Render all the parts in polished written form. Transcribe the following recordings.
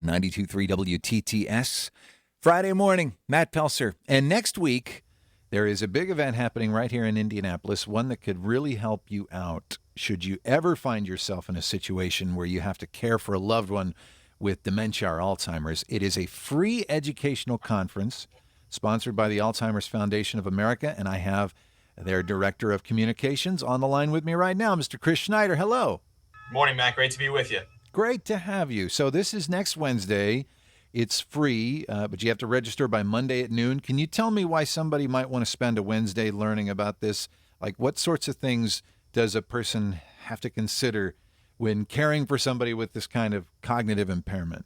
92.3 WTTS. Friday morning, Matt Pelser. And next week, there is a big event happening right here in Indianapolis, one that could really help you out should you ever find yourself in a situation where you have to care for a loved one with dementia or Alzheimer's. It is a free educational conference sponsored by the Alzheimer's Foundation of America, and I have their Director of Communications on the line with me right now, Mr. Chris Schneider. Hello. Morning, Matt. Great to be with you. Great to have you. So this is next Wednesday. It's free, but you have to register by Monday at noon. Can you tell me why somebody might want to spend a Wednesday learning about this? Like, what sorts of things does a person have to consider when caring for somebody with this kind of cognitive impairment?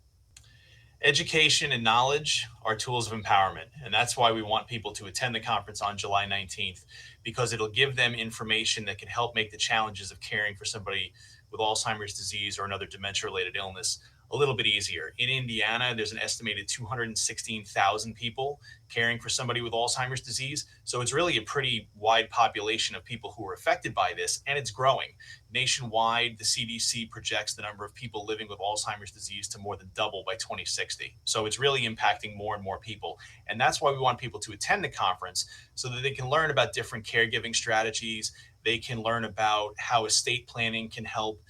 Education and knowledge are tools of empowerment, and that's why we want people to attend the conference on July 19th, because it'll give them information that can help make the challenges of caring for somebody with Alzheimer's disease or another dementia-related illness a little bit easier. In Indiana, there's an estimated 216,000 people caring for somebody with Alzheimer's disease. So it's really a pretty wide population of people who are affected by this, and it's growing. Nationwide, the CDC projects the number of people living with Alzheimer's disease to more than double by 2060. So it's really impacting more and more people. And that's why we want people to attend the conference, so that they can learn about different caregiving strategies. They can learn about how estate planning can help,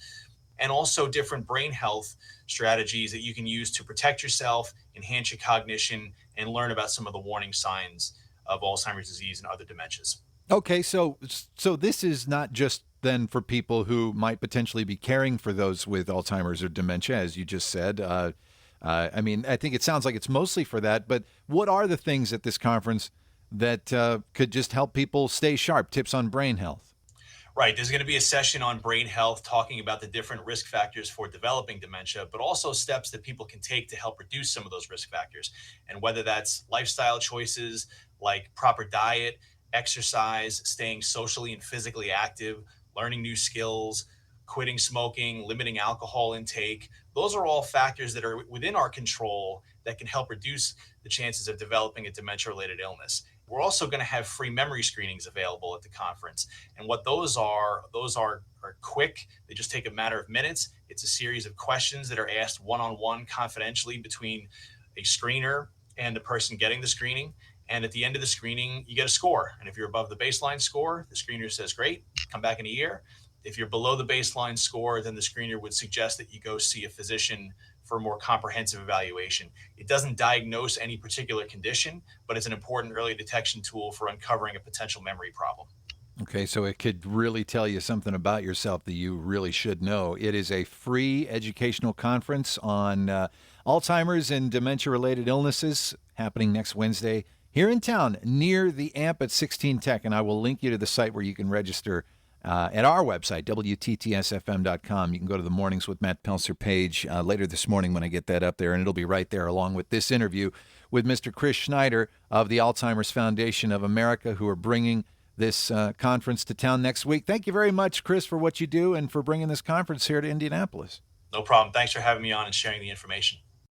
and also different brain health strategies that you can use to protect yourself, enhance your cognition, and learn about some of the warning signs of Alzheimer's disease and other dementias. Okay, so this is not just then for people who might potentially be caring for those with Alzheimer's or dementia, as you just said. I mean, I think it sounds like it's mostly for that, but what are the things at this conference that could just help people stay sharp? Tips on brain health? Right. There's going to be a session on brain health talking about the different risk factors for developing dementia, but also steps that people can take to help reduce some of those risk factors. And whether that's lifestyle choices like proper diet, exercise, staying socially and physically active, learning new skills, quitting smoking, limiting alcohol intake, those are all factors that are within our control that can help reduce the chances of developing a dementia-related illness. We're also going to have free memory screenings available at the conference. And what those are quick. They just take a matter of minutes. It's a series of questions that are asked one-on-one confidentially between a screener and the person getting the screening. And at the end of the screening, you get a score. And if you're above the baseline score, the screener says, great, come back in a year. If you're below the baseline score, then the screener would suggest that you go see a physician for a more comprehensive evaluation. It doesn't diagnose any particular condition, but it's an important early detection tool for uncovering a potential memory problem. Okay, so it could really tell you something about yourself that you really should know. It is a free educational conference on Alzheimer's and dementia-related illnesses happening next Wednesday here in town near the AMP at 16 Tech, and I will link you to the site where you can register at our website, WTTSFM.com. You can go to the Mornings with Matt Pelser page later this morning when I get that up there, and it'll be right there along with this interview with Mr. Chris Schneider of the Alzheimer's Foundation of America, who are bringing this conference to town next week. Thank you very much, Chris, for what you do and for bringing this conference here to Indianapolis. No problem. Thanks for having me on and sharing the information.